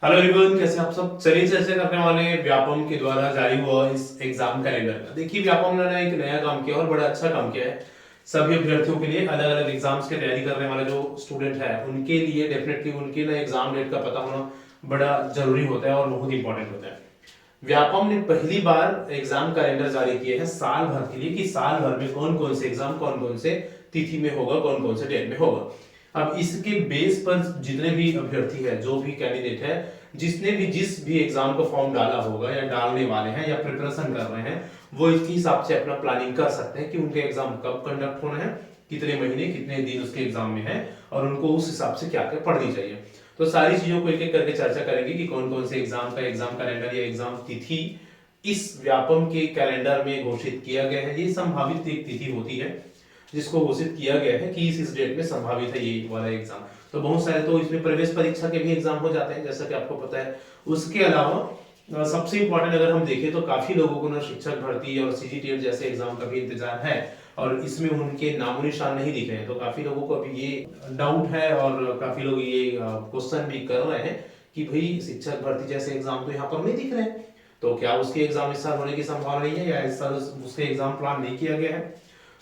Hello everyone, कैसे आप सब। चलिए चर्चा करने वाले हैं व्यापम के द्वारा जारी हुआ इस एग्जाम कैलेंडर का। देखिए, व्यापम ने एक नया काम किया और बड़ा अच्छा काम किया है। सभी अभ्यर्थियों के लिए, अलग अलग एग्जाम्स की तैयारी करने वाले जो स्टूडेंट है उनके लिए डेफिनेटली उनके ना एग्जाम डेट का पता होना बड़ा जरूरी होता है और बहुत इंपॉर्टेंट होता है। व्यापम ने पहली बार एग्जाम कैलेंडर जारी किए हैं साल भर के लिए कि साल भर में कौन कौन से एग्जाम कौन कौन से तिथि में होगा, कौन कौन से डेट में होगा। अब इसके बेस पर जितने भी अभ्यर्थी है, जो भी कैंडिडेट है, जिसने भी जिस भी एग्जाम को फॉर्म डाला होगा या डालने वाले हैं या प्रिपरेशन कर रहे हैं, वो इसके हिसाब से अपना प्लानिंग कर सकते हैं कि उनके एग्जाम कब कंडक्ट होना है, कितने महीने कितने दिन उसके एग्जाम में है और उनको उस हिसाब से क्या क्या पढ़नी चाहिए। तो सारी चीजों को एक एक करके चर्चा करेंगे कि कौन कौन से एग्जाम का एग्जाम कैलेंडर या एग्जाम तिथि इस व्यापम के कैलेंडर में घोषित किया गया है। ये संभावित एक तिथि होती है जिसको घोषित किया गया है कि इस डेट में संभावित है ये वाला एग्जाम। तो बहुत सारे तो इसमें प्रवेश परीक्षा के भी एग्जाम हो जाते हैं, जैसा कि आपको पता है। उसके अलावा सबसे इंपॉर्टेंट अगर हम देखें तो काफी लोगों को ना शिक्षक भर्ती और सीजीटीएट जैसे एग्जाम का भी इंतजार है और इसमें उनके नामो निशान नहीं दिख रहे हैं। तो काफी लोगों को अभी ये डाउट है और काफी लोग ये क्वेश्चन भी कर रहे हैं कि भाई शिक्षक भर्ती जैसे एग्जाम तो यहाँ पर नहीं दिख रहे हैं, तो क्या उसके एग्जाम इस साल होने की संभावना नहीं है या इस साल उसके एग्जाम प्लान नहीं किया गया है।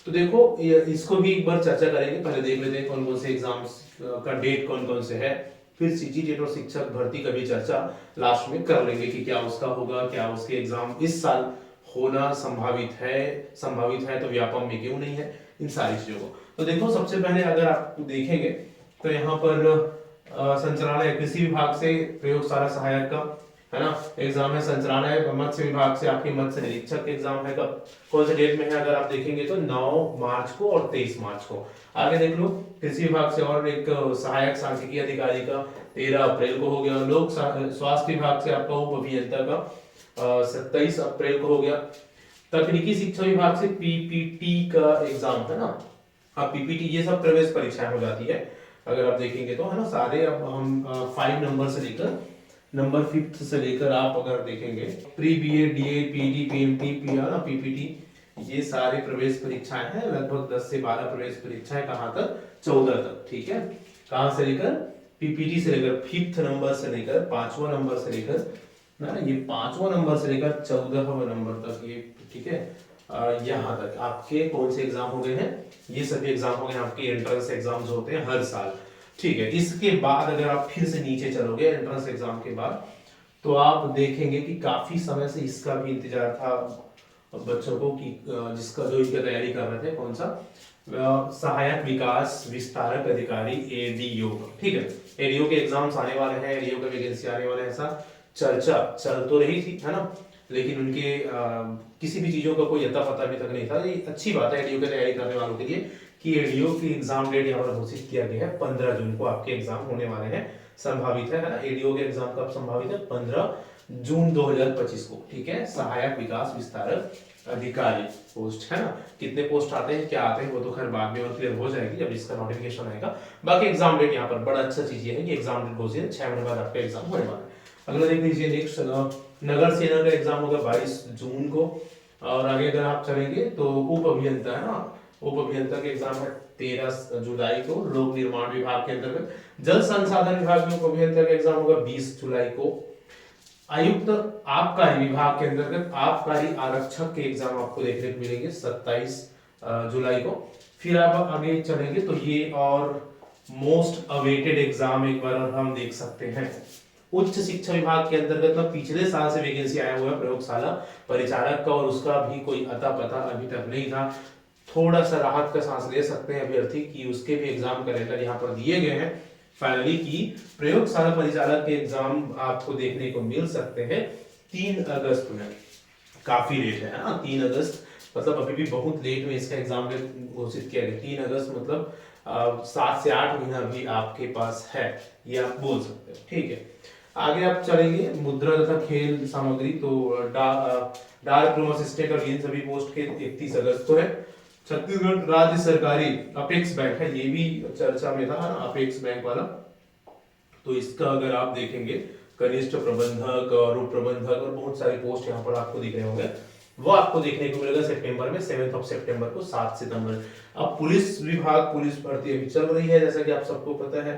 तो देखो, इसको भी एक बार चर्चा करेंगे। पहले देख लेते हैं कौन कौन से एग्जाम्स का डेट कौन कौन से है, फिर सीजीटेट और शिक्षक भर्ती का भी चर्चा लास्ट में कर लेंगे कि क्या उसका होगा, क्या उसके एग्जाम इस साल होना संभावित है तो व्यापम में क्यों नहीं है, इन सारी चीजों को। तो देखो, सबसे पहले अगर आप देखेंगे तो यहाँ पर संचालनालय कृषि विभाग से प्रयोगशाला सहायक का है ना एग्जाम है। संचालनालय मत्स्य विभाग से आपके मत्स्य निरीक्षक एग्जाम है कब, कौन से डेट में है, अगर आप देखेंगे तो 9 मार्च को और 23 मार्च को। आगे देख लो, कृषि विभाग से और एक सहायक सांख्यिकी अधिकारी का 13 अप्रैल को हो गया। लोक स्वास्थ्य विभाग से आपका उप अभियंता का 27 अप्रैल को हो गया। तकनीकी शिक्षा विभाग से पीपीटी का एग्जाम है ना। हाँ, पीपीटी ये सब प्रवेश परीक्षाएं हो जाती है अगर आप देखेंगे तो, है ना। सारे अब हम 5 नंबर से लेकर नंबर 5 से लेकर आप अगर देखेंगे pre BA DA PD PMT PR ना पीपीटी, ये सारे प्रवेश परीक्षाएं हैं। लगभग 10 से 12 प्रवेश परीक्षाएं, कहां तक, 14 तक। ठीक है, कहां से लेकर, पीपीटी से लेकर 5th नंबर से लेकर 5वां नंबर से लेकर ना, ये 5वां नंबर से लेकर 14वां नंबर तक ये। ठीक है, यहाँ तक आपके कौन से एग्जाम हो गए हैं, ये सभी एग्जाम हो गए आपके एंट्रेंस एग्जाम जो होते हैं हर साल। ठीक है, इसके बाद अगर आप फिर से नीचे चलोगे एंट्रेंस एग्जाम के बाद, तो आप देखेंगे कि काफी समय से इसका भी इंतजार था बच्चों को कि जिसका जो इनकी तैयारी कर रहे थे, कौन सा, सहायक विकास विस्तारक अधिकारी एडीओ। ठीक है, एडीओ के एग्जाम्स आने वाले हैं, एडीओ का वैकेंसी आने वाले हैं, ऐसा चर्चा चल तो रही थी, है ना। लेकिन उनके किसी भी चीजों का कोई अता पता अभी तक नहीं था। ये अच्छी बात है एडीओ की तैयारी करने वालों के लिए कि एडीओ की एग्जाम डेट यहाँ पर घोषित किया गया है। 15 जून को आपके एग्जाम होने वाले हैं, संभावित है ना। एडीओ के एग्जाम कब संभावित है, 15 जून 2025 को। ठीक है, सहायक विकास विस्तारक अधिकारी पोस्ट, है ना। कितने पोस्ट आते हैं, क्या आते हैं, वो तो खैर बाद में और क्लियर हो जाएगी जब इसका नोटिफिकेशन आएगा। बाकी एग्जाम डेट यहाँ पर बड़ा अच्छा चीज ये है कि एग्जाम डेट घोषित है, 6 महीने बाद आपका एग्जाम होने वाला है। अगला देख लीजिए, नेक्स्ट नगर सेना का एग्जाम होगा 22 जून को। और आगे अगर आप चलेंगे तो उप अभियंता, है ना, उप अभियंता के एग्जाम है 13 जुलाई को। लोक निर्माण विभाग के अंतर्गत जल संसाधन विभाग में उप अभियंता का एग्जाम होगा 20 जुलाई को। आयुक्त आबकारी विभाग के अंतर्गत आबकारी आरक्षक के एग्जाम आपको देखने को मिलेंगे 27 जुलाई को। फिर आप आगे चलेंगे तो ये और मोस्ट अवेटेड एग्जाम एक बार हम देख सकते हैं। उच्च शिक्षा विभाग के अंतर्गत में पिछले साल से वैकेंसी आया हुआ है प्रयोगशाला परिचालक का, और उसका भी कोई अता पता अभी तक नहीं था। थोड़ा सा राहत का सांस ले सकते हैं अभ्यर्थी कि उसके भी एग्जाम कैलेंडर यहाँ पर दिए गए हैं फाइनली, की प्रयोगशाला परिचालक के एग्जाम आपको देखने को मिल सकते हैं 3 अगस्त में। काफी लेट है ना, 3 अगस्त मतलब अभी भी बहुत लेट में इसका एग्जाम घोषित किया गया। 3 अगस्त मतलब 7 से 8 महीना भी आपके पास है, ये आप बोल सकते हो। ठीक है, आगे आप चलेंगे मुद्रा तथा खेल सामग्री, तो डार्क रूम असिस्टेंट और इन सभी पोस्ट के 31 अगस्त को है। छत्तीसगढ़ राज्य सरकारी अपेक्स बैंक है, ये भी चर्चा में था ना, अपेक्स बैंक वाला। तो इसका अगर आप देखेंगे कनिष्ठ प्रबंधक और उप प्रबंधक और बहुत सारे पोस्ट यहाँ पर आपको दिख रहे होंगे, वो आपको देखने को मिलेगा सितंबर में, 7 सितंबर को, 7 सितंबर। अब पुलिस विभाग पुलिस भर्ती अभी चल रही है जैसा कि आप सबको पता है।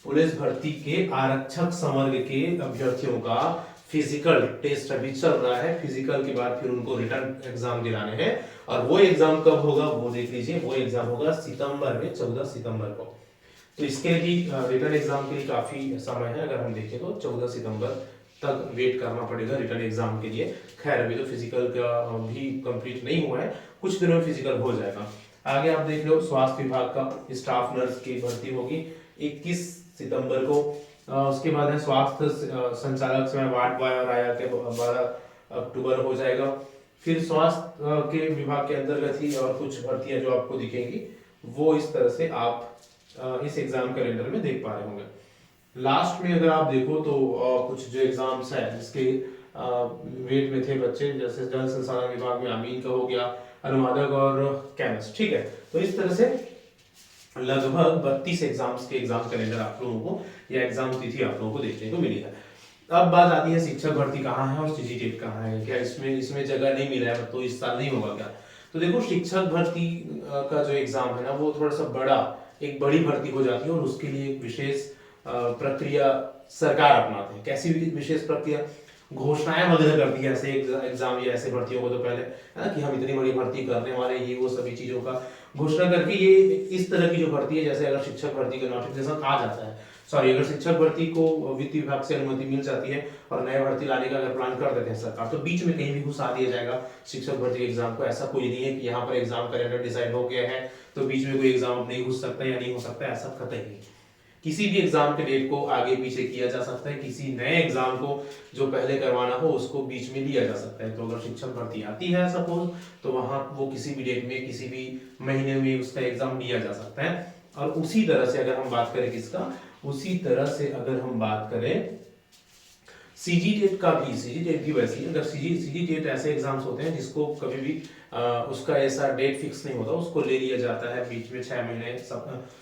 पुलिस भर्ती के आरक्षक संवर्ग के अभ्यर्थियों का फिजिकल टेस्ट अभी चल रहा है। फिजिकल के बाद फिर उनको रिटर्न एग्जाम दिलाने हैं, और वो एग्जाम कब होगा वो देख लीजिए। वो एग्जाम होगा सितंबर में, 14 सितंबर को। तो इसके लिए रिटर्न एग्जाम के लिए काफी समय है। अगर हम देखें तो 14 सितंबर तक वेट करना पड़ेगा रिटर्न एग्जाम के लिए। खैर अभी तो फिजिकल का भी कंप्लीट नहीं हुआ है, कुछ दिनों में फिजिकल हो जाएगा। आगे आप देख लो, स्वास्थ्य विभाग का स्टाफ नर्स की भर्ती होगी 21 सितंबर को। उसके बाद है स्वास्थ्य संचालक समय वार्ड बॉय और आया के 12 अक्टूबर हो जाएगा। फिर स्वास्थ्य के विभाग के अंतर्गत ही और कुछ भर्तियां जो आपको दिखेंगी, वो इस तरह से आप इस एग्जाम कैलेंडर में देख पा रहे होंगे। लास्ट में अगर आप देखो तो कुछ जो एग्जाम्स है जिसके वेट में थे बच्चे, जैसे जल संसाधन विभाग में अमीन का हो गया, अनुवादक और केमिस्ट, ठीक है। तो इस तरह से लगभग 32 एग्जाम्स के एग्जाम कैलेंडर आप लोगों को या एग्जाम तिथि आप लोगों को देखने को मिली है। अब बात आती है शिक्षक भर्ती कहाँ है और सीजीटेट कहाँ है, क्या इसमें जगह नहीं मिला है तो इस साल नहीं होगा क्या? तो देखो, शिक्षक भर्ती का जो एग्जाम है ना, वो थोड़ा सा एक बड़ी भर्ती हो जाती है, और उसके लिए विशेष प्रक्रिया सरकार अपनाते हैं। कैसी विशेष प्रक्रिया? घोषणाएं वगैरह करती है ऐसे एग्जाम या ऐसे भर्तियों को तो पहले, है ना, कि हम इतनी बड़ी भर्ती करने वाले, ये वो सभी चीजों का घोषणा करके ये इस तरह की जो भर्ती है, जैसे अगर शिक्षक भर्ती का नोटिफिकेशन आ जाता है, सॉरी, अगर शिक्षक भर्ती को वित्त विभाग से अनुमति मिल जाती है और नए भर्ती लाने का अगर प्लान कर देते हैं सरकार, तो बीच में कहीं भी घुसा दिया जाएगा शिक्षक भर्ती एग्जाम को। ऐसा कोई नहीं है कि यहाँ पर एग्जाम कैलेंडर डिसाइड हो गया है तो बीच में कोई एग्जाम नहीं घुस सकता या नहीं हो सकता, ऐसा कतई नहीं। किसी भी एग्जाम के डेट को आगे पीछे किया जा सकता है, किसी नए एग्जाम को जो पहले करवाना हो उसको बीच में लिया जा सकता है। तो अगर शिक्षक भर्ती आती है सपोज, तो वहां वो किसी भी डेट में किसी भी महीने में उसका एग्जाम लिया जा सकता है। और उसी तरह से अगर हम बात करें किसका, उसी तरह से अगर हम बात करें सीजीटेट का भी, सीजीटेट भी वैसे ही, अगर सीजीटेट ऐसे एग्जाम्स होते हैं जिसको कभी भी उसका ऐसा डेट फिक्स नहीं होता, उसको ले लिया जाता है बीच में, 6 महीने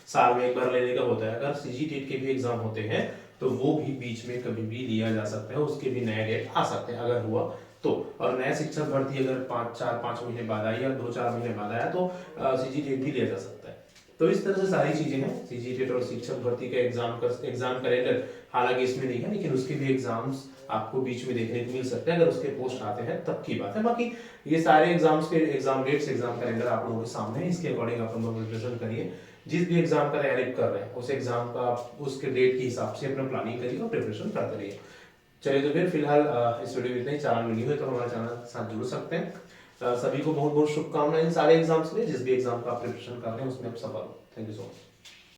साल में एक बार लेने का होता है। अगर सीजीटेट के भी एग्जाम होते हैं तो वो भी बीच में कभी भी लिया जा सकता है, उसके भी नए डेट आ सकते हैं अगर हुआ तो। और नया शिक्षक भर्ती अगर 5 महीने बाद आई या 2-4 महीने बाद आया तो सीजीटेट भी लिया जा सकता है। तो इस तरह से सारी चीजें हैं सीजीटेट और शिक्षक भर्ती का एग्जाम कैलेंडर। हालांकि इसमें नहीं है, लेकिन उसके भी एग्जाम्स आपको बीच में देखने को मिल सकते हैं अगर उसके पोस्ट आते हैं तब की बात है। बाकी ये सारे एग्जाम्स के एग्जाम डेट्स, एग्जाम कैलेंडर आप लोगों के सामने है, इसके अकॉर्डिंग आप लोग प्रिपरेशन करिए। जिस भी एग्जाम का तैयारी कर रहे हैं उस एग्जाम का उसके डेट के हिसाब से अपना प्लानिंग करिए और प्रिपरेशन करते रहिए। चलिए, तो फिर फिलहाल इस वीडियो में इतना ही। चैनल वीडियो है तो हमारे चैनल के साथ जुड़ सकते हैं। सभी को बहुत बहुत शुभकामनाएं इन सारे एग्जाम्स में, जिस भी एग्जाम का आप प्रिपरेशन कर रहे हैं उसमें आप सफल हो। Thank you so much.